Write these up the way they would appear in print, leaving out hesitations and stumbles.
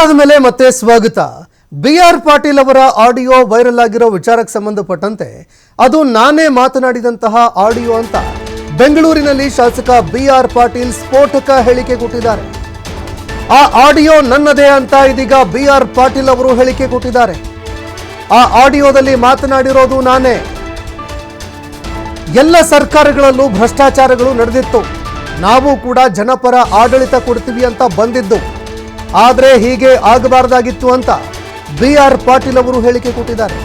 ಆದಮೇಲೆ ಮತ್ತೆ ಸ್ವಾಗತ. ಬಿ.ಆರ್. ಪಾಟೀಲ್ ಅವರ ಆಡಿಯೋ ವೈರಲ್ ಆಗಿರೋ ವಿಚಾರಕ್ಕೆ ಸಂಬಂಧಪಟ್ಟಂತೆ ಅದು ನಾನೇ ಮಾತನಾಡಿದಂತಹ ಆಡಿಯೋ ಅಂತ ಬೆಂಗಳೂರಿನಲ್ಲಿ ಶಾಸಕ ಬಿ.ಆರ್. ಪಾಟೀಲ್ ಸ್ಫೋಟಕ ಹೇಳಿಕೆ ಕೊಟ್ಟಿದ್ದಾರೆ. ಆ ಆಡಿಯೋ ನನ್ನದೇ ಅಂತ ಇದೀಗ ಬಿ.ಆರ್. ಪಾಟೀಲ್ ಅವರು ಹೇಳಿಕೆ ಕೊಟ್ಟಿದ್ದಾರೆ. ಆ ಆಡಿಯೋದಲ್ಲಿ ಮಾತನಾಡಿರೋದು ನಾನೇ. ಎಲ್ಲ ಸರ್ಕಾರಗಳಲ್ಲೂ ಭ್ರಷ್ಟಾಚಾರಗಳು ನಡೆದಿತ್ತು, ನಾವು ಕೂಡ ಜನಪರ ಆಡಳಿತ ಕೊಡ್ತೀವಿ ಅಂತ ಬಂದಿದ್ದು, ಆದರೆ ಹೀಗೆ ಆಗಬಾರದಾಗಿತ್ತು ಅಂತ ಬಿ.ಆರ್. ಪಾಟೀಲ್ ಅವರು ಹೇಳಿಕೆ ಕೊಟ್ಟಿದ್ದಾರೆ.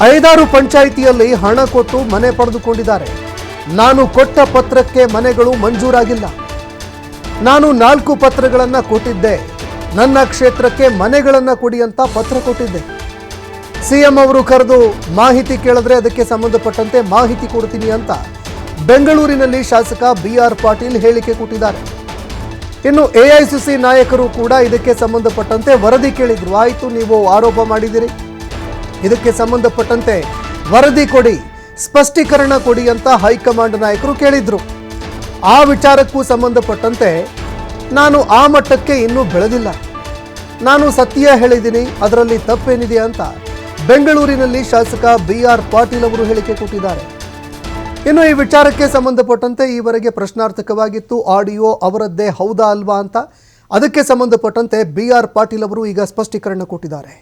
5-6 ಪಂಚಾಯಿತಿಯಲ್ಲಿ ಹಣ ಕೊಟ್ಟು ಮನೆ ಪಡೆದುಕೊಂಡಿದ್ದಾರೆ. ನಾನು ಕೊಟ್ಟ ಪತ್ರಕ್ಕೆ ಮನೆಗಳು ಮಂಜೂರಾಗಿಲ್ಲ. ನಾನು 4 ಪತ್ರಗಳನ್ನು ಕೊಟ್ಟಿದ್ದೆ. ನನ್ನ ಕ್ಷೇತ್ರಕ್ಕೆ ಮನೆಗಳನ್ನು ಕೊಡಿ ಅಂತ ಪತ್ರ ಕೊಟ್ಟಿದ್ದೆ. ಸಿಎಂ ಅವರು ಕರೆದು ಮಾಹಿತಿ ಕೇಳಿದ್ರೆ ಅದಕ್ಕೆ ಸಂಬಂಧಪಟ್ಟಂತೆ ಮಾಹಿತಿ ಕೊಡ್ತೀನಿ ಅಂತ ಬೆಂಗಳೂರಿನಲ್ಲಿ ಶಾಸಕ ಬಿ.ಆರ್. ಪಾಟೀಲ್ ಹೇಳಿಕೆ ಕೊಟ್ಟಿದ್ದಾರೆ. ಇನ್ನು ಎಐಸಿಸಿ ನಾಯಕರು ಕೂಡ ಇದಕ್ಕೆ ಸಂಬಂಧಪಟ್ಟಂತೆ ವರದಿ ಕೇಳಿದ್ರು. ಆಯಿತು, ನೀವು ಆರೋಪ ಮಾಡಿದಿರಿ, ಇದಕ್ಕೆ ಸಂಬಂಧಪಟ್ಟಂತೆ ವರದಿ ಕೊಡಿ, ಸ್ಪಷ್ಟೀಕರಣ ಕೊಡಿ ಅಂತ ಹೈಕಮಾಂಡ್ ನಾಯಕರು ಕೇಳಿದ್ರು. ಆ ವಿಚಾರಕ್ಕೂ ಸಂಬಂಧಪಟ್ಟಂತೆ ನಾನು ಆ ಮಟ್ಟಕ್ಕೆ ಇನ್ನೂ ಬೆಳೆದಿಲ್ಲ, ನಾನು ಸತ್ಯ ಹೇಳಿದ್ದೀನಿ, ಅದರಲ್ಲಿ ತಪ್ಪೇನಿದೆ ಅಂತ ಬೆಂಗಳೂರಿನಲ್ಲಿ ಶಾಸಕ ಬಿ.ಆರ್. ಪಾಟೀಲ್ ಅವರು ಹೇಳಿಕೆ ಕೊಟ್ಟಿದ್ದಾರೆ. ಇನ್ನು ಈ ವಿಚಾರಕ್ಕೆ ಸಂಬಂಧಪಟ್ಟಂತೆ ಈವರೆಗೆ ಪ್ರಶ್ನಾರ್ಥಕವಾಗಿತ್ತು ಆಡಿಯೋ ಅವರದ್ದೇ ಹೌದಾ ಅಲ್ವಾ ಅಂತ. ಅದಕ್ಕೆ ಸಂಬಂಧಪಟ್ಟಂತೆ ಬಿ.ಆರ್. ಪಾಟೀಲ್ ಅವರು ಈಗ ಸ್ಪಷ್ಟೀಕರಣ ಕೊಟ್ಟಿದ್ದಾರೆ.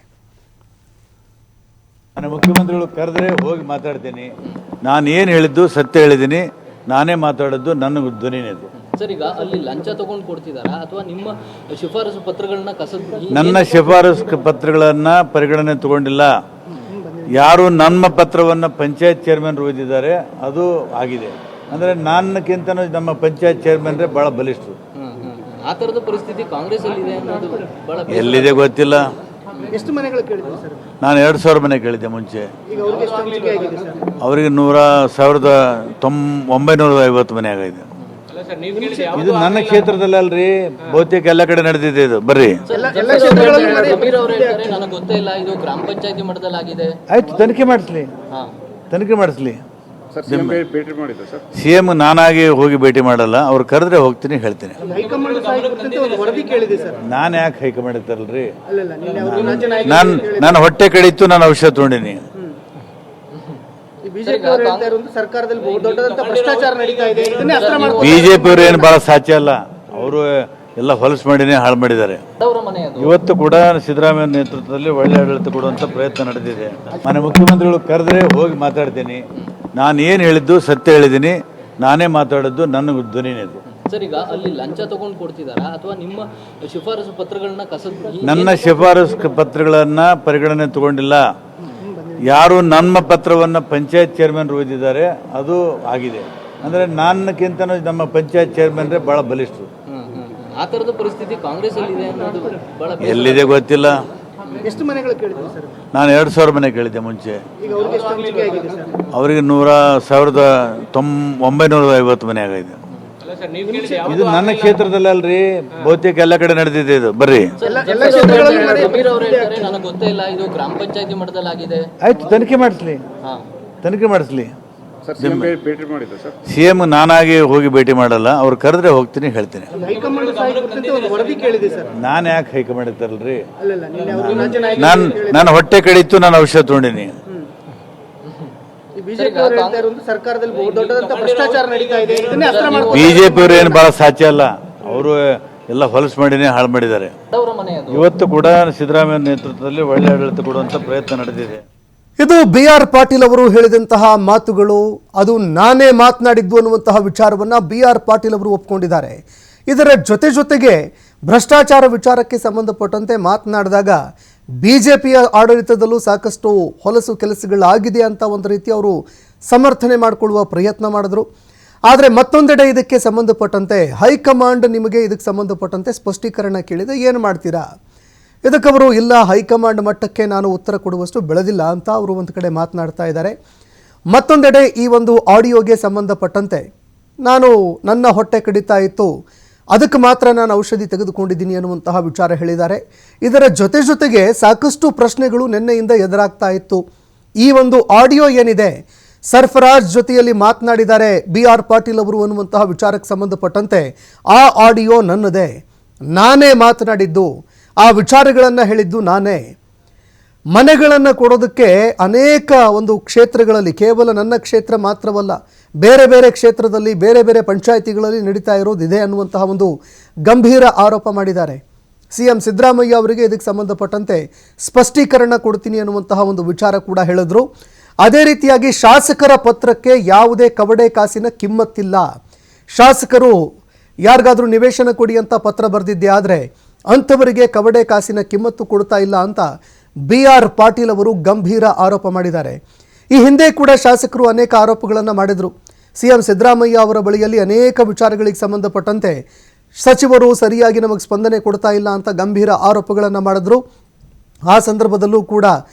ನಾನು ಮುಖ್ಯಮಂತ್ರಿಗಳು ಕರೆದ್ರೆ ಹೋಗಿ ಮಾತಾಡ್ತೀನಿ. ನಾನು ಏನು ಹೇಳಿದ್ದು ಸತ್ಯ ಹೇಳಿದ್ದೀನಿ, ನಾನೇ ಮಾತಾಡೋದು, ನನ್ನ ಧ್ವನಿನೇ ಅದು. ಸರ್, ಈಗ ಅಲ್ಲಿ ಲಂಚ ತಗೊಂಡು ಕೊಡ್ತಿದಾರಾ ಅಥವಾ ನಿಮ್ಮ ಶಿಫಾರಸು ಪತ್ರಗಳನ್ನ ನನ್ನ ಶಿಫಾರಸು ಪತ್ರಗಳನ್ನು ಪರಿಗಣನೆ ತಗೊಂಡಿಲ್ಲ. ಯಾರು ನಮ್ಮ ಪತ್ರವನ್ನು ಪಂಚಾಯತ್ ಚೇರ್ಮನ್ ಓದಿದ್ದಾರೆ ಅದು ಆಗಿದೆ. ಅಂದರೆ ನನ್ನಕ್ಕಿಂತ ನಮ್ಮ ಪಂಚಾಯತ್ ಚೇರ್ಮನ್ರೇ ಭಾಳ ಬಲಿಷ್ಠರು. ಆ ಥರದ ಪರಿಸ್ಥಿತಿ ಕಾಂಗ್ರೆಸ್ ಅಲ್ಲಿ ಇದೆ ಅನ್ನೋದು ಬಹಳ ಎಲ್ಲಿದೆ ಗೊತ್ತಿಲ್ಲ. ಎಷ್ಟು ಮನೆಗಳು ಕೇಳಿದ್ರು ಸರ್? ನಾನು 2,000 ಮನೆ ಕೇಳಿದ್ದೆ ಮುಂಚೆ. ಅವರಿಗೆ 1950 ಮನೆ ಆಗಿದೆ. ಇದು ನನ್ನ ಕ್ಷೇತ್ರದಲ್ಲಿ ಅಲ್ರಿ, ಬಹುತೇಕ ಎಲ್ಲ ಕಡೆ ನಡೆದಿದೆ ಇದು. ಬರ್ರಿ, ನನಗೆ ಗೊತ್ತೇ ಇಲ್ಲ, ಇದು ಗ್ರಾಮ ಪಂಚಾಯತಿ ಮಟ್ಟದಲ್ಲಿ ಆಗಿದೆ. ಆಯ್ತು, ತನಿಖೆ ಮಾಡಿಸ್ಲಿ. ಸಿಎಂ ನಾನಾಗಿ ಹೋಗಿ ಭೇಟಿ ಮಾಡಲ್ಲ, ಅವ್ರು ಕರೆದ್ರೆ ಹೋಗ್ತೀನಿ, ಹೇಳ್ತೀನಿ. ನಾನು ಯಾಕೆ ಹೈಕಮಾಂಡ್ ಇರ್ತಾರಲ್ರಿ, ನಾನು ಹೊಟ್ಟೆ ಕಡಿತು, ನಾನು ಔಷಧ ತೊಗೊಂಡಿನಿ. ಬಿಜೆಪಿ ಅವರು ಏನು ಬಹಳ ಸಾಧ್ಯ ಅಲ್ಲ, ಅವರು ಎಲ್ಲ ಹೊಲಸು ಮಾಡಿನೇ ಹಾಳು ಮಾಡಿದ್ದಾರೆ. ಇವತ್ತು ಕೂಡ ಸಿದ್ದರಾಮಯ್ಯ ನೇತೃತ್ವದಲ್ಲಿ ಒಳ್ಳೆ ಆಡಳಿತ ಕೊಡುವಂತ ಪ್ರಯತ್ನ ನಡೆದಿದೆ. ಮನೆ ಮುಖ್ಯಮಂತ್ರಿಗಳು ಕರೆದ್ರೆ ಹೋಗಿ ಮಾತಾಡ್ತೀನಿ. ನಾನು ಏನು ಹೇಳಿದ್ದು ಸತ್ಯ ಹೇಳಿದ್ದೀನಿ, ನಾನೇ ಮಾತಾಡೋದು, ನನ್ನ ಧ್ವನಿನೇ ಅದು. ಸರ್, ಈಗ ಅಲ್ಲಿ ಲಂಚ ತಗೊಂಡು ಕೊಡ್ತಿದಾರಾ ಅಥವಾ ನಿಮ್ಮ ಶಿಫಾರಸು ಪತ್ರಗಳನ್ನ ನನ್ನ ಶಿಫಾರಸು ಪತ್ರಗಳನ್ನು ಪರಿಗಣನೆ ತಗೊಂಡಿಲ್ಲ. ಯಾರು ನಮ್ಮ ಪತ್ರವನ್ನು ಪಂಚಾಯತ್ ಚೇರ್ಮನ್ ಓದಿದ್ದಾರೆ ಅದು ಆಗಿದೆ. ಅಂದರೆ ನನ್ನಕ್ಕಿಂತ ನಮ್ಮ ಪಂಚಾಯತ್ ಚೇರ್ಮನ್ರೇ ಭಾಳ ಬಲಿಷ್ಠರು. ಆ ಥರದ ಪರಿಸ್ಥಿತಿ ಕಾಂಗ್ರೆಸ್ ಅಲ್ಲಿ ಇದೆ ಅನ್ನೋದು ಬಹಳ ಎಲ್ಲಿದೆ ಗೊತ್ತಿಲ್ಲ. ಎಷ್ಟು ಮನೆಗಳು ಕೇಳಿದ್ರು ಸರ್? ನಾನು 2,000 ಮನೆ ಕೇಳಿದ್ದೆ ಮುಂಚೆ. ಅವರಿಗೆ 1950 ಮನೆ ಆಗಿದೆ. ಇದು ನನ್ನ ಕ್ಷೇತ್ರದಲ್ಲಿ ಅಲ್ರಿ, ಬಹುತೇಕ ಎಲ್ಲ ಕಡೆ ನಡೆದಿದೆ ಇದು. ಬರ್ರಿ, ನನಗೆ ಗೊತ್ತೇ ಇಲ್ಲ, ಇದು ಗ್ರಾಮ ಪಂಚಾಯತಿ ಮಟ್ಟದಲ್ಲಿ ಆಗಿದೆ. ಆಯ್ತು, ತನಿಖೆ ಮಾಡಿಸ್ಲಿ. ಸಿಎಂ ನಾನಾಗಿ ಹೋಗಿ ಭೇಟಿ ಮಾಡಲ್ಲ, ಅವ್ರು ಕರೆದ್ರೆ ಹೋಗ್ತೀನಿ, ಹೇಳ್ತೀನಿ. ನಾನು ಯಾಕೆ ಹೈಕಮಾಂಡ್ ಇರ್ತಾರಲ್ರಿ, ನಾನು ಹೊಟ್ಟೆ ಕಡಿತು, ನಾನು ಔಷಧ ತೊಗೊಂಡಿನಿ. ಬಿಜೆಪಿ ಅವರು ಏನು ಬಹಳ ಸಾಧ್ಯ ಅಲ್ಲ, ಅವರು ಎಲ್ಲ ಹೊಲಸು ಮಾಡಿನೇ ಹಾಳು ಮಾಡಿದ್ದಾರೆ. ಇವತ್ತು ಕೂಡ ಸಿದ್ದರಾಮಯ್ಯ ನೇತೃತ್ವದಲ್ಲಿ ಒಳ್ಳೆ ಆಡಳಿತ ಕೊಡುವಂತ ಪ್ರಯತ್ನ ನಡೆದಿದೆ. ಇದು ಬಿ.ಆರ್. ಪಾಟೀಲ್ ಅವರು ಹೇಳಿದಂತಹ ಮಾತುಗಳು, ಅದು ನಾನೇ ಮಾತನಾಡಿದ್ದು ಅನ್ನುವಂತಹ ವಿಚಾರವನ್ನ ಬಿ.ಆರ್. ಪಾಟೀಲ್ ಅವರು ಒಪ್ಪಿಕೊಂಡಿದ್ದಾರೆ. ಇದರ ಜೊತೆಗೆ ಭ್ರಷ್ಟಾಚಾರ ವಿಚಾರಕ್ಕೆ ಸಂಬಂಧಪಟ್ಟಂತೆ ಮಾತನಾಡಿದಾಗ ಬಿಜೆಪಿಯ ಆಡಳಿತದಲ್ಲೂ ಸಾಕಷ್ಟು ಹೊಲಸು ಕೆಲಸಗಳಾಗಿದೆ ಅಂತ ಒಂದು ರೀತಿ ಅವರು ಸಮರ್ಥನೆ ಮಾಡಿಕೊಳ್ಳುವ ಪ್ರಯತ್ನ ಮಾಡಿದ್ರು. ಆದರೆ ಮತ್ತೊಂದೆಡೆ ಇದಕ್ಕೆ ಸಂಬಂಧಪಟ್ಟಂತೆ ಹೈಕಮಾಂಡ್ ನಿಮಗೆ ಇದಕ್ಕೆ ಸಂಬಂಧಪಟ್ಟಂತೆ ಸ್ಪಷ್ಟೀಕರಣ ಕೇಳಿದೆ, ಏನು ಮಾಡ್ತೀರಾ? ಇದಕ್ಕವರು ಇಲ್ಲ, ಹೈಕಮಾಂಡ್ ಮಟ್ಟಕ್ಕೆ ನಾನು ಉತ್ತರ ಕೊಡುವಷ್ಟು ಬೆಳೆದಿಲ್ಲ ಅಂತ ಅವರು ಒಂದು ಕಡೆ ಮಾತನಾಡ್ತಾ ಇದ್ದಾರೆ. ಮತ್ತೊಂದೆಡೆ ಈ ಒಂದು ಆಡಿಯೋಗೆ ಸಂಬಂಧಪಟ್ಟಂತೆ ನನ್ನ ಹೊಟ್ಟೆ ಕಡಿತಾ ಇತ್ತು, ಅದಕ್ಕೆ ಮಾತ್ರ ನಾನು ಔಷಧಿ ತೆಗೆದುಕೊಂಡಿದ್ದೀನಿ ಅನ್ನುವಂತಹ ವಿಚಾರ ಹೇಳಿದ್ದಾರೆ. ಇದರ ಜೊತೆಗೆ ಸಾಕಷ್ಟು ಪ್ರಶ್ನೆಗಳು ನಿನ್ನೆಯಿಂದ ಎದುರಾಗ್ತಾ ಇತ್ತು. ಈ ಒಂದು ಆಡಿಯೋ ಏನಿದೆ, ಸರ್ಫರಾಜ್ ಜೊತೆಯಲ್ಲಿ ಮಾತನಾಡಿದ್ದಾರೆ ಬಿ.ಆರ್. ಪಾಟೀಲ್ ಅವರು ಅನ್ನುವಂತಹ ವಿಚಾರಕ್ಕೆ ಸಂಬಂಧಪಟ್ಟಂತೆ ಆ ಆಡಿಯೋ ನನ್ನದೇ, ನಾನೇ ಮಾತನಾಡಿದ್ದು, ಆ ವಿಚಾರಗಳನ್ನು ಹೇಳಿದ್ದು ನಾನೇ. ಮನೆಗಳನ್ನು ಕೊಡೋದಕ್ಕೆ ಅನೇಕ ಒಂದು ಕ್ಷೇತ್ರಗಳಲ್ಲಿ, ಕೇವಲ ನನ್ನ ಕ್ಷೇತ್ರ ಮಾತ್ರವಲ್ಲ, ಬೇರೆ ಬೇರೆ ಕ್ಷೇತ್ರದಲ್ಲಿ ಬೇರೆ ಬೇರೆ ಪಂಚಾಯಿತಿಗಳಲ್ಲಿ ನಡೀತಾ ಇರೋದು ಇದೆ ಅನ್ನುವಂತಹ ಒಂದು ಗಂಭೀರ ಆರೋಪ ಮಾಡಿದ್ದಾರೆ. CM ಸಿದ್ದರಾಮಯ್ಯ ಅವರಿಗೆ ಇದಕ್ಕೆ ಸಂಬಂಧಪಟ್ಟಂತೆ ಸ್ಪಷ್ಟೀಕರಣ ಕೊಡ್ತೀನಿ ಅನ್ನುವಂತಹ ಒಂದು ವಿಚಾರ ಕೂಡ ಹೇಳಿದ್ರು. ಅದೇ ರೀತಿಯಾಗಿ ಶಾಸಕರ ಪತ್ರಕ್ಕೆ ಯಾವುದೇ ಕವಡೆ ಕಾಸಿನ ಕಿಮ್ಮತ್ತಿಲ್ಲ. ಶಾಸಕರು ಯಾರಿಗಾದ್ರೂ ನಿವೇಶನ ಕೊಡಿ ಅಂತ ಪತ್ರ ಬರೆದಿದ್ದೆ, ಆದರೆ ಅಂಥವರಿಗೆ ಕವಡೆ ಕಾಸಿನ ಕಿಮ್ಮತ್ತು ಕೊಡ್ತಾ ಇಲ್ಲ ಅಂತ BR ಪಾಟೀಲ್ ಅವರು ಗಂಭೀರ ಆರೋಪ ಮಾಡಿದ್ದಾರೆ. ಈ ಹಿಂದೆ ಕೂಡ ಶಾಸಕರು ಅನೇಕ ಆರೋಪಗಳನ್ನು ಮಾಡಿದರು. CM ಸಿದ್ದರಾಮಯ್ಯ ಅವರ ಬಳಿಯಲ್ಲಿ ಅನೇಕ ವಿಚಾರಗಳಿಗೆ ಸಂಬಂಧಪಟ್ಟಂತೆ ಸಚಿವರು ಸರಿಯಾಗಿ ನಮಗೆ ಸ್ಪಂದನೆ ಕೊಡ್ತಾ ಇಲ್ಲ ಅಂತ ಗಂಭೀರ ಆರೋಪಗಳನ್ನು ಮಾಡಿದ್ರು. ಆ ಸಂದರ್ಭದಲ್ಲೂ ಕೂಡ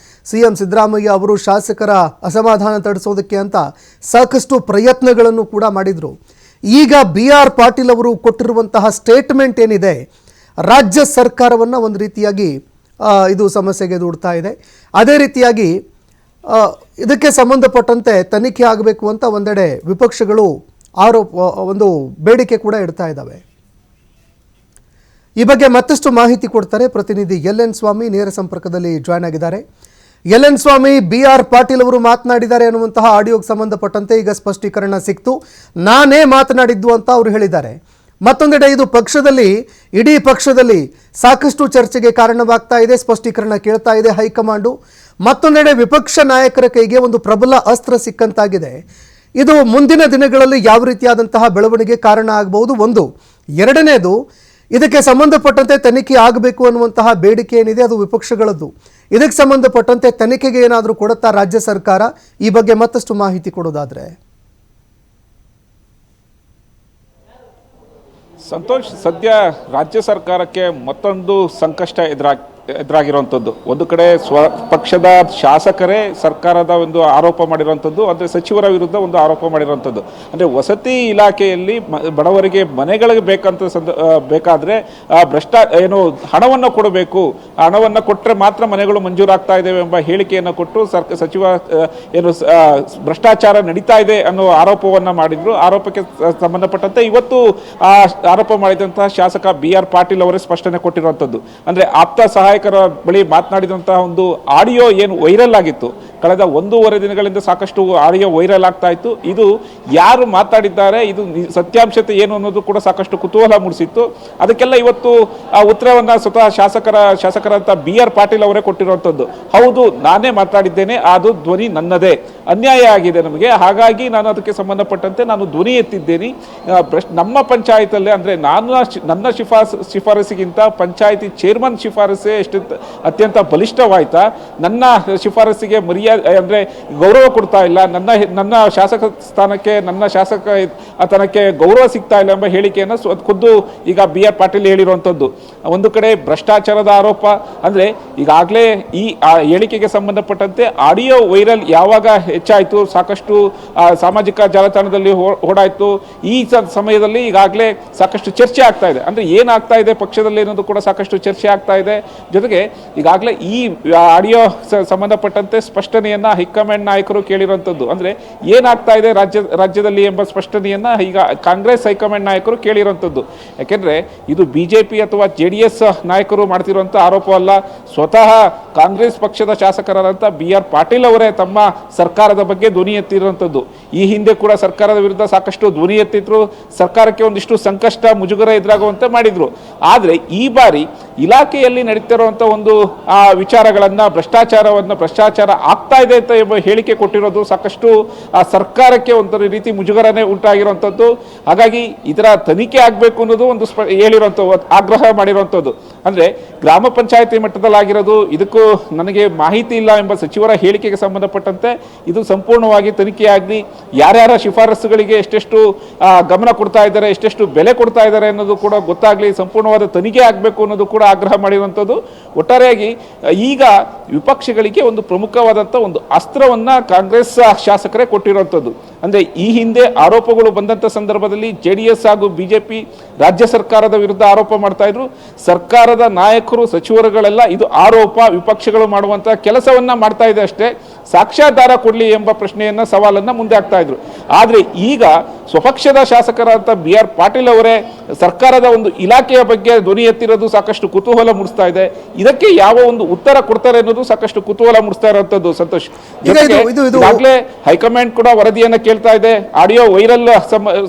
CM ಸಿದ್ದರಾಮಯ್ಯ ಅವರು ಶಾಸಕರ ಅಸಮಾಧಾನ ತಡಿಸೋದಕ್ಕೆ ಅಂತ ಸಾಕಷ್ಟು ಪ್ರಯತ್ನಗಳನ್ನು ಕೂಡ ಮಾಡಿದರು. ಈಗ BR ಪಾಟೀಲ್ ಅವರು ಕೊಟ್ಟಿರುವಂತಹ ಸ್ಟೇಟ್ಮೆಂಟ್ ಏನಿದೆ, ರಾಜ್ಯ ಸರ್ಕಾರವನ್ನು ಒಂದು ರೀತಿಯಾಗಿ ಇದು ಸಮಸ್ಯೆಗೆ ದೂಡ್ತಾ ಇದೆ. ಅದೇ ರೀತಿಯಾಗಿ ಇದಕ್ಕೆ ಸಂಬಂಧಪಟ್ಟಂತೆ ತನಿಖೆ ಆಗಬೇಕು ಅಂತ ಒಂದೆಡೆ ವಿಪಕ್ಷಗಳು ಒಂದು ಬೇಡಿಕೆ ಕೂಡ ಇಡ್ತಾ ಇದ್ದಾವೆ. ಈ ಬಗ್ಗೆ ಮತ್ತಷ್ಟು ಮಾಹಿತಿ ಕೊಡ್ತಾರೆ ಪ್ರತಿನಿಧಿ LN ಸ್ವಾಮಿ, ನೇರ ಸಂಪರ್ಕದಲ್ಲಿ ಜಾಯ್ನ್ ಆಗಿದ್ದಾರೆ. LN ಸ್ವಾಮಿ, BR ಪಾಟೀಲ್ ಅವರು ಮಾತನಾಡಿದ್ದಾರೆ ಅನ್ನುವಂತಹ ಆಡಿಯೋಗೆ ಸಂಬಂಧಪಟ್ಟಂತೆ ಈಗ ಸ್ಪಷ್ಟೀಕರಣ ಸಿಕ್ತು. ನಾನೇ ಮಾತನಾಡಿದ್ದು ಅಂತ ಅವರು ಹೇಳಿದ್ದಾರೆ. ಮತ್ತೊಂದೆಡೆ ಇದು ಪಕ್ಷದಲ್ಲಿ, ಇಡೀ ಪಕ್ಷದಲ್ಲಿ ಸಾಕಷ್ಟು ಚರ್ಚೆಗೆ ಕಾರಣವಾಗ್ತಾ ಇದೆ, ಸ್ಪಷ್ಟೀಕರಣ ಕೇಳ್ತಾ ಇದೆ ಹೈಕಮಾಂಡು. ಮತ್ತೊಂದೆಡೆ ವಿಪಕ್ಷ ನಾಯಕರ ಕೈಗೆ ಒಂದು ಪ್ರಬಲ ಅಸ್ತ್ರ ಸಿಕ್ಕಂತಾಗಿದೆ. ಇದು ಮುಂದಿನ ದಿನಗಳಲ್ಲಿ ಯಾವ ರೀತಿಯಾದಂತಹ ಬೆಳವಣಿಗೆ ಕಾರಣ ಆಗಬಹುದು ಒಂದು. ಎರಡನೇದು, ಇದಕ್ಕೆ ಸಂಬಂಧಪಟ್ಟಂತೆ ತನಿಖೆ ಆಗಬೇಕು ಅನ್ನುವಂತಹ ಬೇಡಿಕೆ ಏನಿದೆ ಅದು ವಿಪಕ್ಷಗಳದ್ದು. ಇದಕ್ಕೆ ಸಂಬಂಧಪಟ್ಟಂತೆ ತನಿಖೆಗೆ ಏನಾದರೂ ಕೊಡುತ್ತಾ ರಾಜ್ಯ ಸರ್ಕಾರ? ಈ ಬಗ್ಗೆ ಮತ್ತಷ್ಟು ಮಾಹಿತಿ ಕೊಡೋದಾದ್ರೆ. ಸಂತೋಷ್, ಸದ್ಯ ರಾಜ್ಯ ಸರ್ಕಾರಕ್ಕೆ ಮತ್ತೊಂದು ಸಂಕಷ್ಟ ಎದುರಾಗಿರುವಂಥದ್ದು. ಒಂದು ಕಡೆ ಪಕ್ಷದ ಶಾಸಕರೇ ಸರ್ಕಾರದ ಒಂದು ಆರೋಪ ಮಾಡಿರುವಂಥದ್ದು, ಅಂದರೆ ಸಚಿವರ ವಿರುದ್ಧ ಒಂದು ಆರೋಪ ಮಾಡಿರುವಂಥದ್ದು. ಅಂದರೆ ವಸತಿ ಇಲಾಖೆಯಲ್ಲಿ ಬಡವರಿಗೆ ಮನೆಗಳಿಗೆ ಬೇಕಾದರೆ ಹಣವನ್ನು ಕೊಡಬೇಕು, ಹಣವನ್ನು ಕೊಟ್ಟರೆ ಮಾತ್ರ ಮನೆಗಳು ಮಂಜೂರಾಗ್ತಾ ಇದ್ದೇವೆ ಎಂಬ ಹೇಳಿಕೆಯನ್ನು ಕೊಟ್ಟು ಸಚಿವ ಭ್ರಷ್ಟಾಚಾರ ನಡೀತಾ ಇದೆ ಅನ್ನೋ ಆರೋಪವನ್ನು ಮಾಡಿದ್ರು. ಆರೋಪಕ್ಕೆ ಸಂಬಂಧಪಟ್ಟಂತೆ ಇವತ್ತು ಆ ಆರೋಪ ಮಾಡಿದಂತಹ ಶಾಸಕ BR ಪಾಟೀಲ್ ಅವರೇ ಸ್ಪಷ್ಟನೆ ಕೊಟ್ಟಿರುವಂಥದ್ದು. ಅಂದರೆ ಆಪ್ತ ಸಹಾಯಕರ ಬಳಿ ಮಾತನಾಡಿದಂತಹ ಒಂದು ಆಡಿಯೋ ಏನು ವೈರಲ್ ಆಗಿತ್ತು, ಕಳೆದ 1.5 ದಿನಗಳಿಂದ ಸಾಕಷ್ಟು ಆಡಿಯೋ ವೈರಲ್ ಆಗ್ತಾ ಇತ್ತು. ಇದು ಯಾರು ಮಾತಾಡಿದ್ದಾರೆ, ಇದು ಸತ್ಯಾಂಶತೆ ಏನು ಅನ್ನೋದು ಕೂಡ ಸಾಕಷ್ಟು ಕುತೂಹಲ ಮೂಡಿಸಿತ್ತು. ಅದಕ್ಕೆಲ್ಲ ಇವತ್ತು ಆ ಉತ್ತರವನ್ನು ಸ್ವತಃ ಶಾಸಕರಂತ BR ಪಾಟೀಲ್ ಅವರೇ ಕೊಟ್ಟಿರುವಂಥದ್ದು. ಹೌದು, ನಾನೇ ಮಾತಾಡಿದ್ದೇನೆ, ಅದು ಧ್ವನಿ ನನ್ನದೇ, ಅನ್ಯಾಯ ಆಗಿದೆ ನಮಗೆ, ಹಾಗಾಗಿ ನಾನು ಅದಕ್ಕೆ ಸಂಬಂಧಪಟ್ಟಂತೆ ನಾನು ಧ್ವನಿ ಎತ್ತಿದ್ದೇನೆ. ನಮ್ಮ ಪಂಚಾಯತಲ್ಲೇ, ಅಂದರೆ ನನ್ನ ಶಿಫಾರಸಿಗಿಂತ ಪಂಚಾಯತಿ ಚೇರ್ಮನ್ ಶಿಫಾರಸೆ ಅತ್ಯಂತ ಬಲಿಷ್ಠವಾಯ್ತಾ, ನನ್ನ ಶಿಫಾರಸಿಗೆ ಅಂದರೆ ಗೌರವ ಕೊಡ್ತಾ ಇಲ್ಲ, ನನ್ನ ಶಾಸಕ ಸ್ಥಾನಕ್ಕೆ, ನನ್ನ ಶಾಸಕತನಕ್ಕೆ ಗೌರವ ಸಿಗ್ತಾ ಇಲ್ಲ ಎಂಬ ಹೇಳಿಕೆಯನ್ನು ಖುದ್ದು ಈಗ BR ಪಾಟೀಲ್ ಹೇಳಿರುವಂಥದ್ದು. ಒಂದು ಕಡೆ ಭ್ರಷ್ಟಾಚಾರದ ಆರೋಪ, ಅಂದರೆ ಈಗಾಗಲೇ ಈ ಹೇಳಿಕೆಗೆ ಸಂಬಂಧಪಟ್ಟಂತೆ ಆಡಿಯೋ ವೈರಲ್ ಯಾವಾಗ ಹೆಚ್ಚಾಯಿತು, ಸಾಕಷ್ಟು ಸಾಮಾಜಿಕ ಜಾಲತಾಣದಲ್ಲಿ ಓಡಾಯಿತು. ಈ ಸಮಯದಲ್ಲಿ ಈಗಾಗಲೇ ಸಾಕಷ್ಟು ಚರ್ಚೆ ಆಗ್ತಾ ಇದೆ. ಅಂದರೆ ಏನಾಗ್ತಾ ಇದೆ ಪಕ್ಷದಲ್ಲಿ ಅನ್ನೋದು ಕೂಡ ಸಾಕಷ್ಟು ಚರ್ಚೆ ಆಗ್ತಾ ಇದೆ. ಜೊತೆಗೆ ಈಗಾಗಲೇ ಈ ಆಡಿಯೋ ಸಂಬಂಧಪಟ್ಟಂತೆ ಸ್ಪಷ್ಟನೆಯನ್ನ ಹೈಕಮಾಂಡ್ ನಾಯಕರು ಕೇಳಿರುವಂಥದ್ದು. ಅಂದರೆ ಏನಾಗ್ತಾ ಇದೆ ರಾಜ್ಯದಲ್ಲಿ ಎಂಬ ಸ್ಪಷ್ಟನೆಯನ್ನ ಈಗ ಕಾಂಗ್ರೆಸ್ ಹೈಕಮಾಂಡ್ ನಾಯಕರು ಕೇಳಿರುವಂಥದ್ದು. ಯಾಕೆಂದರೆ ಇದು BJP ಅಥವಾ JDS ನಾಯಕರು ಮಾಡ್ತಿರುವಂಥ ಆರೋಪವಲ್ಲ. ಸ್ವತಃ ಕಾಂಗ್ರೆಸ್ ಪಕ್ಷದ ಶಾಸಕರಾದಂಥ BR ಪಾಟೀಲ್ ಅವರೇ ತಮ್ಮ ಸರ್ಕಾರದ ಬಗ್ಗೆ ಧ್ವನಿ ಎತ್ತಿರುವಂಥದ್ದು. ಈ ಹಿಂದೆ ಕೂಡ ಸರ್ಕಾರದ ವಿರುದ್ಧ ಸಾಕಷ್ಟು ಧ್ವನಿ ಎತ್ತಿದ್ರು, ಸರ್ಕಾರಕ್ಕೆ ಒಂದಿಷ್ಟು ಸಂಕಷ್ಟ ಮುಜುಗರ ಎದುರಾಗುವಂತೆ ಮಾಡಿದ್ರು. ಆದರೆ ಈ ಬಾರಿ ಇಲಾಖೆಯಲ್ಲಿ ನಡೀತಿರುವಂಥ ಒಂದು ವಿಚಾರಗಳನ್ನು, ಭ್ರಷ್ಟಾಚಾರ ಆಗ್ತಾ ಇದೆ ಅಂತ ಎಂಬ ಹೇಳಿಕೆ ಕೊಟ್ಟಿರೋದು ಸಾಕಷ್ಟು ಸರ್ಕಾರಕ್ಕೆ ಒಂಥರ ರೀತಿ ಮುಜುಗರನೇ ಉಂಟಾಗಿರುವಂಥದ್ದು. ಹಾಗಾಗಿ ಇದರ ತನಿಖೆ ಆಗಬೇಕು ಅನ್ನೋದು ಒಂದು ಹೇಳಿರುವಂಥದ್ದು, ಆಗ್ರಹ ಮಾಡಿರುವಂಥದ್ದು. ಅಂದರೆ ಗ್ರಾಮ ಪಂಚಾಯತಿ ಮಟ್ಟದಲ್ಲಾಗಿರೋದು, ಇದಕ್ಕೂ ನನಗೆ ಮಾಹಿತಿ ಇಲ್ಲ ಎಂಬ ಸಚಿವರ ಹೇಳಿಕೆಗೆ ಸಂಬಂಧಪಟ್ಟಂತೆ ಇದು ಸಂಪೂರ್ಣವಾಗಿ ತನಿಖೆಯಾಗಲಿ, ಯಾರ್ಯಾರ ಶಿಫಾರಸುಗಳಿಗೆ ಎಷ್ಟೆಷ್ಟು ಗಮನ ಕೊಡ್ತಾ ಇದ್ದಾರೆ, ಎಷ್ಟೆಷ್ಟು ಬೆಲೆ ಕೊಡ್ತಾ ಇದ್ದಾರೆ ಅನ್ನೋದು ಕೂಡ ಗೊತ್ತಾಗಲಿ, ಸಂಪೂರ್ಣವಾದ ತನಿಖೆ ಆಗಬೇಕು ಅನ್ನೋದು ಕೂಡ ಆಗ್ರಹ ಮಾಡಿರುವಂಥದ್ದು. ಒಟ್ಟಾರೆಯಾಗಿ ಈಗ ವಿಪಕ್ಷಗಳಿಗೆ ಒಂದು ಪ್ರಮುಖವಾದಂಥ ಒಂದು ಅಸ್ತ್ರವನ್ನು ಕಾಂಗ್ರೆಸ್ ಶಾಸಕರೇ ಕೊಟ್ಟಿರುವಂಥದ್ದು. ಅಂದರೆ ಈ ಹಿಂದೆ ಆರೋಪಗಳು ಬಂದಂಥ ಸಂದರ್ಭದಲ್ಲಿ JDS ಹಾಗೂ BJP ರಾಜ್ಯ ಸರ್ಕಾರದ ವಿರುದ್ಧ ಆರೋಪ ಮಾಡ್ತಾ ಇದ್ರು. ಸರ್ಕಾರದ ನಾಯಕರು, ಸಚಿವರುಗಳೆಲ್ಲ ಇದು ಆರೋಪ, ವಿಪಕ್ಷ ಪಕ್ಷಗಳು ಮಾಡುವಂಥ ಕೆಲಸವನ್ನ ಮಾಡ್ತಾ ಇದೆ ಅಷ್ಟೇ, ಸಾಕ್ಷ್ಯಾಧಾರ ಕೊಡಲಿ ಎಂಬ ಪ್ರಶ್ನೆಯನ್ನ ಸವಾಲನ್ನ ಮುಂದೆ ಹಾಕ್ತಾ ಇದ್ರು. ಆದರೆ ಈಗ ಸ್ವಪಕ್ಷದ ಶಾಸಕರಾದ BR ಪಾಟೀಲ್ ಅವರೇ ಸರ್ಕಾರದ ಒಂದು ಇಲಾಖೆಯ ಬಗ್ಗೆ ಧ್ವನಿ ಎತ್ತಿರೋದು ಸಾಕಷ್ಟು ಕುತೂಹಲ ಮೂಡಿಸ್ತಾ ಇದೆ. ಇದಕ್ಕೆ ಯಾವ ಒಂದು ಉತ್ತರ ಕೊಡ್ತಾರೆ ಅನ್ನೋದು ಸಾಕಷ್ಟು ಕುತೂಹಲ ಮೂಡಿಸ್ತಾ ಇರುವಂತದ್ದು. ಸಂತೋಷ್, ಈಗಾಗಲೇ ಹೈಕಮಾಂಡ್ ಕೂಡ ವರದಿಯನ್ನ ಕೇಳ್ತಾ ಇದೆ. ಆಡಿಯೋ ವೈರಲ್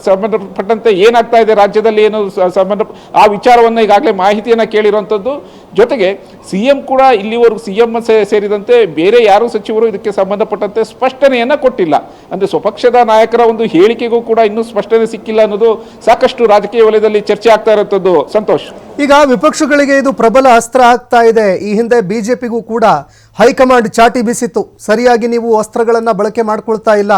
ಸಂಬಂಧಪಟ್ಟಂತೆ ಏನಾಗ್ತಾ ಇದೆ ರಾಜ್ಯದಲ್ಲಿ ಏನು ಸಂಬಂಧ ಆ ವಿಚಾರವನ್ನ ಈಗಾಗಲೇ ಮಾಹಿತಿಯನ್ನ ಕೇಳಿರುವಂತದ್ದು. ಜೊತೆಗೆ CM ಕೂಡ ಇಲ್ಲಿವರೆಗೂ CM ಸೇರಿದಂತೆ ಬೇರೆ ಯಾರು ಸಚಿವರು ಇದಕ್ಕೆ ಸಂಬಂಧಪಟ್ಟಂತೆ ಸ್ಪಷ್ಟನೆಯನ್ನ ಕೊಟ್ಟಿಲ್ಲ. ಅಂದ್ರೆ ಸ್ವಪಕ್ಷದ ನಾಯಕರ ಒಂದು ಹೇಳಿಕೆಗೂ ಕೂಡ ಇನ್ನೂ ಸ್ಪಷ್ಟನೆ ಸಿಕ್ಕಿಲ್ಲ ಅನ್ನೋದು ಸಾಕಷ್ಟು ರಾಜಕೀಯ ವಲಯದಲ್ಲಿ ಚರ್ಚೆ ಆಗ್ತಾ ಇರುವಂತದ್ದು. ಸಂತೋಷ್, ಈಗ ವಿಪಕ್ಷಗಳಿಗೆ ಇದು ಪ್ರಬಲ ಅಸ್ತ್ರ ಆಗ್ತಾ ಇದೆ. ಈ ಹಿಂದೆ ಬಿಜೆಪಿಗೂ ಕೂಡ ಹೈಕಮಾಂಡ್ ಚಾಟಿ ಬೀಸಿತ್ತು, ಸರಿಯಾಗಿ ನೀವು ಅಸ್ತ್ರಗಳನ್ನು ಬಳಕೆ ಮಾಡ್ಕೊಳ್ತಾ ಇಲ್ಲ,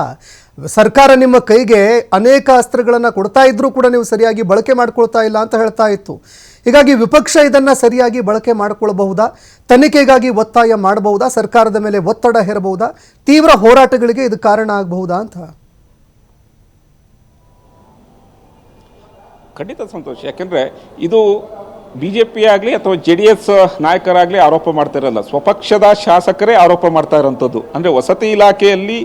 ಸರ್ಕಾರ ನಿಮ್ಮ ಕೈಗೆ ಅನೇಕ ಅಸ್ತ್ರಗಳನ್ನು ಕೊಡ್ತಾ ಇದ್ರೂ ಕೂಡ ನೀವು ಸರಿಯಾಗಿ ಬಳಕೆ ಮಾಡ್ಕೊಳ್ತಾ ಇಲ್ಲ ಅಂತ ಹೇಳ್ತಾ ಇತ್ತು. ಹೀಗಾಗಿ ವಿಪಕ್ಷ ಇದನ್ನು ಸರಿಯಾಗಿ ಬಳಕೆ ಮಾಡಿಕೊಳ್ಳಬಹುದಾ, ತನಿಖೆಗಾಗಿ ಒತ್ತಾಯ ಮಾಡಬಹುದಾ, ಸರ್ಕಾರದ ಮೇಲೆ ಒತ್ತಡ ಹೇರಬಹುದಾ, ತೀವ್ರ ಹೋರಾಟಗಳಿಗೆ ಇದು ಕಾರಣ ಆಗಬಹುದಾ ಅಂತ? ಖಂಡಿತ ಸಂತೋಷ್, ಯಾಕೆಂದ್ರೆ ಇದು BJP ಆಗಲಿ ಅಥವಾ JDS ನಾಯಕರಾಗಲಿ ಆರೋಪ ಮಾಡ್ತಾ ಇರಲ್ಲ, ಸ್ವಪಕ್ಷದ ಶಾಸಕರೇ ಆರೋಪ ಮಾಡ್ತಾ ಇರೋಂಥದ್ದು. ಅಂದರೆ ವಸತಿ ಇಲಾಖೆಯಲ್ಲಿ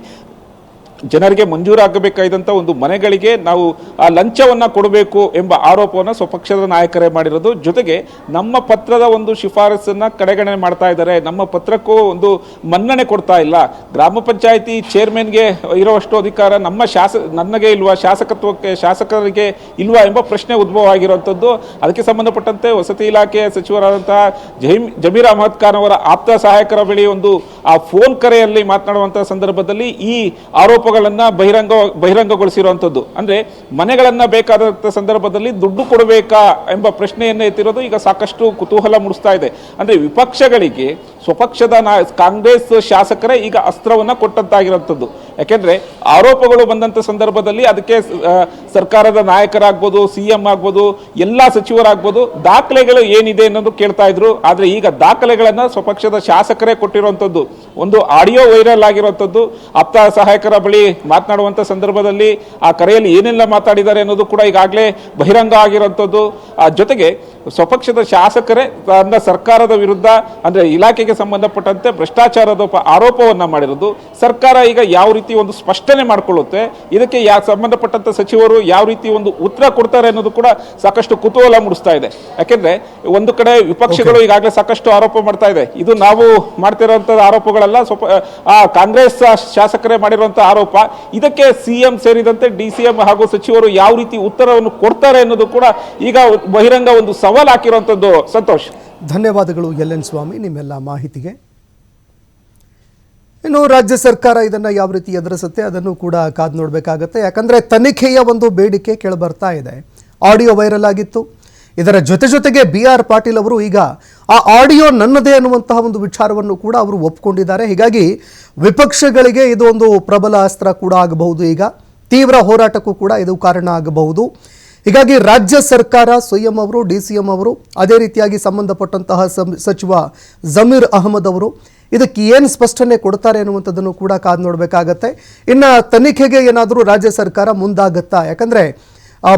ಜನರಿಗೆ ಮಂಜೂರಾಗಬೇಕಾದಂಥ ಒಂದು ಮನೆಗಳಿಗೆ ನಾವು ಆ ಲಂಚವನ್ನು ಕೊಡಬೇಕು ಎಂಬ ಆರೋಪವನ್ನು ಸ್ವಪಕ್ಷದ ನಾಯಕರೇ ಮಾಡಿರೋದು. ಜೊತೆಗೆ ನಮ್ಮ ಪತ್ರದ ಒಂದು ಶಿಫಾರಸನ್ನು ಕಡೆಗಣನೆ ಮಾಡ್ತಾ ಇದ್ದಾರೆ, ನಮ್ಮ ಪತ್ರಕ್ಕೂ ಒಂದು ಮನ್ನಣೆ ಕೊಡ್ತಾ ಇಲ್ಲ, ಗ್ರಾಮ ಪಂಚಾಯಿತಿ ಚೇರ್ಮನ್ಗೆ ಇರುವಷ್ಟು ಅಧಿಕಾರ ನನಗೆ ಇಲ್ವಾ, ಶಾಸಕರಿಗೆ ಇಲ್ವಾ ಎಂಬ ಪ್ರಶ್ನೆ ಉದ್ಭವ ಆಗಿರುವಂಥದ್ದು. ಅದಕ್ಕೆ ಸಂಬಂಧಪಟ್ಟಂತೆ ವಸತಿ ಇಲಾಖೆಯ ಸಚಿವರಾದಂತಹ ಜಮೀರ್ ಅಹಮದ್ ಖಾನ್ ಅವರ ಆಪ್ತ ಸಹಾಯಕರ ಬಳಿ ಒಂದು ಆ ಫೋನ್ ಕರೆಯಲ್ಲಿ ಮಾತನಾಡುವಂತಹ ಸಂದರ್ಭದಲ್ಲಿ ಈ ಆರೋಪಗಳನ್ನ ಬಹಿರಂಗಗೊಳಿಸಿರುವಂಥದ್ದು. ಅಂದ್ರೆ ಮನೆಗಳನ್ನ ಬೇಕಾದಂಥ ಸಂದರ್ಭದಲ್ಲಿ ದುಡ್ಡು ಕೊಡಬೇಕಾ ಎಂಬ ಪ್ರಶ್ನೆಯನ್ನ ಎತ್ತಿರೋದು ಈಗ ಸಾಕಷ್ಟು ಕುತೂಹಲ ಮೂಡಿಸ್ತಾ ಇದೆ. ಅಂದ್ರೆ ವಿಪಕ್ಷಗಳಿಗೆ ಸ್ವಪಕ್ಷದ ಕಾಂಗ್ರೆಸ್ ಶಾಸಕರೇ ಈಗ ಅಸ್ತ್ರವನ್ನ ಕೊಟ್ಟಂತಾಗಿರುವಂಥದ್ದು. ಯಾಕೆಂದ್ರೆ ಆರೋಪಗಳು ಬಂದಂತ ಸಂದರ್ಭದಲ್ಲಿ ಅದಕ್ಕೆ ಸರ್ಕಾರದ ನಾಯಕರಾಗ್ಬೋದು, CM ಆಗ್ಬೋದು, ಎಲ್ಲಾ ಸಚಿವರಾಗ್ಬೋದು ದಾಖಲೆಗಳು ಏನಿದೆ ಅನ್ನೋದು ಕೇಳ್ತಾ ಇದ್ರು. ಆದ್ರೆ ಈಗ ದಾಖಲೆಗಳನ್ನ ಸ್ವಪಕ್ಷದ ಶಾಸಕರೇ ಕೊಟ್ಟಿರುವಂಥದ್ದು. ಒಂದು ಆಡಿಯೋ ವೈರಲ್ ಆಗಿರುವಂಥದ್ದು, ಆಪ್ತ ಸಹಾಯಕರ ಬಳಿ ಮಾತನಾಡುವಂತ ಸಂದರ್ಭದಲ್ಲಿ ಆ ಕರೆಯಲ್ಲಿ ಏನೆಲ್ಲ ಮಾತಾಡಿದ್ದಾರೆ ಅನ್ನೋದು ಕೂಡ ಈಗಾಗಲೇ ಬಹಿರಂಗ ಆಗಿರುವಂಥದ್ದು. ಜೊತೆಗೆ ಸ್ವಪಕ್ಷದ ಶಾಸಕರೇ ಸರ್ಕಾರದ ವಿರುದ್ಧ ಅಂದ್ರೆ ಇಲಾಖೆಗೆ ಸಂಬಂಧಪಟ್ಟಂತೆ ಭ್ರಷ್ಟಾಚಾರದ ಆರೋಪವನ್ನ ಮಾಡಿರೋದು. ಸರ್ಕಾರ ಈಗ ಯಾವ ರೀತಿ ಒಂದು ಸ್ಪಷ್ಟನೆ ಮಾಡಿಕೊಳ್ಳುತ್ತೆ, ಇದಕ್ಕೆ ಸಂಬಂಧಪಟ್ಟಂತ ಸಚಿವರು ಯಾವ ರೀತಿ ಒಂದು ಉತ್ತರ ಕೊಡ್ತಾರೆ ಅನ್ನೋದು ಕೂಡ ಸಾಕಷ್ಟು ಕುತೂಹಲ ಮೂಡಿಸ್ತಾ ಇದೆ. ಯಾಕೆಂದ್ರೆ ಒಂದು ಕಡೆ ವಿಪಕ್ಷಗಳು ಈಗಾಗಲೇ ಸಾಕಷ್ಟು ಆರೋಪ ಮಾಡ್ತಾ ಇದೆ. ಇದು ನಾವು ಮಾಡ್ತಿರುವಂತಹ ಆರೋಪಗಳಲ್ಲ, ಆ ಕಾಂಗ್ರೆಸ್ ಶಾಸಕರೇ ಮಾಡಿರುವಂತಹ ಆರೋಪ. ಇದಕ್ಕೆ CM ಸೇರಿದಂತೆ DCM ಹಾಗೂ ಸಚಿವರು ಯಾವ ರೀತಿ ಉತ್ತರವನ್ನು ಕೊಡ್ತಾರೆ ಅನ್ನೋದು ಕೂಡ ಈಗ ಬಹಿರಂಗ ಒಂದು ಸವಾಲು ಹಾಕಿರುವಂತದ್ದು. ಸಂತೋಷ್, ಧನ್ಯವಾದಗಳು LN ಸ್ವಾಮಿ ನಿಮ್ಮೆಲ್ಲ ಮಾಹಿತಿಗೆ. ಇನ್ನು ರಾಜ್ಯ ಸರ್ಕಾರ ಇದನ್ನು ಯಾವ ರೀತಿ ಎದುರಿಸುತ್ತೆ ಅದನ್ನು ಕೂಡ ಕಾದು ನೋಡಬೇಕಾಗತ್ತೆ. ಯಾಕಂದರೆ ತನಿಖೆಯ ಒಂದು ಬೇಡಿಕೆ ಕೇಳಿಬರ್ತಾ ಇದೆ. ಆಡಿಯೋ ವೈರಲ್ ಆಗಿತ್ತು. ಇದರ ಜೊತೆಗೆ BR ಪಾಟೀಲ್ ಅವರು ಈಗ ಆ ಆಡಿಯೋ ನನ್ನದೇ ಅನ್ನುವಂತಹ ಒಂದು ವಿಚಾರವನ್ನು ಕೂಡ ಅವರು ಒಪ್ಪಿಕೊಂಡಿದ್ದಾರೆ. ಹೀಗಾಗಿ ವಿಪಕ್ಷಗಳಿಗೆ ಇದು ಒಂದು ಪ್ರಬಲ ಅಸ್ತ್ರ ಕೂಡ ಆಗಬಹುದು. ಈಗ ತೀವ್ರ ಹೋರಾಟಕ್ಕೂ ಕೂಡ ಇದು ಕಾರಣ ಆಗಬಹುದು. ಹೀಗಾಗಿ ರಾಜ್ಯ ಸರ್ಕಾರ ಸ್ವಯಂ ಅವರು, DCM ಅವರು, ಅದೇ ರೀತಿಯಾಗಿ ಸಂಬಂಧಪಟ್ಟಂತಹ ಸಚಿವ ಜಮೀರ್ ಅಹಮದ್ ಅವರು ಇದಕ್ಕೆ ಏನು ಸ್ಪಷ್ಟನೆ ಕೊಡ್ತಾರೆ ಅನ್ನುವಂಥದ್ದನ್ನು ಕೂಡ ಕಾದು ನೋಡಬೇಕಾಗತ್ತೆ. ಇನ್ನು ತನಿಖೆಗೆ ಏನಾದರೂ ರಾಜ್ಯ ಸರ್ಕಾರ ಮುಂದಾಗತ್ತಾ? ಯಾಕಂದರೆ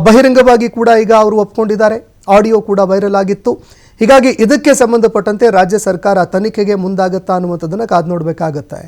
ಬಹಿರಂಗವಾಗಿ ಕೂಡ ಈಗ ಅವರು ಒಪ್ಕೊಂಡಿದ್ದಾರೆ, ಆಡಿಯೋ ಕೂಡ ವೈರಲ್ ಆಗಿತ್ತು. ಹೀಗಾಗಿ ಇದಕ್ಕೆ ಸಂಬಂಧಪಟ್ಟಂತೆ ರಾಜ್ಯ ಸರ್ಕಾರ ತನಿಖೆಗೆ ಮುಂದಾಗತ್ತಾ ಅನ್ನುವಂಥದ್ದನ್ನು ಕಾದು ನೋಡಬೇಕಾಗತ್ತೆ.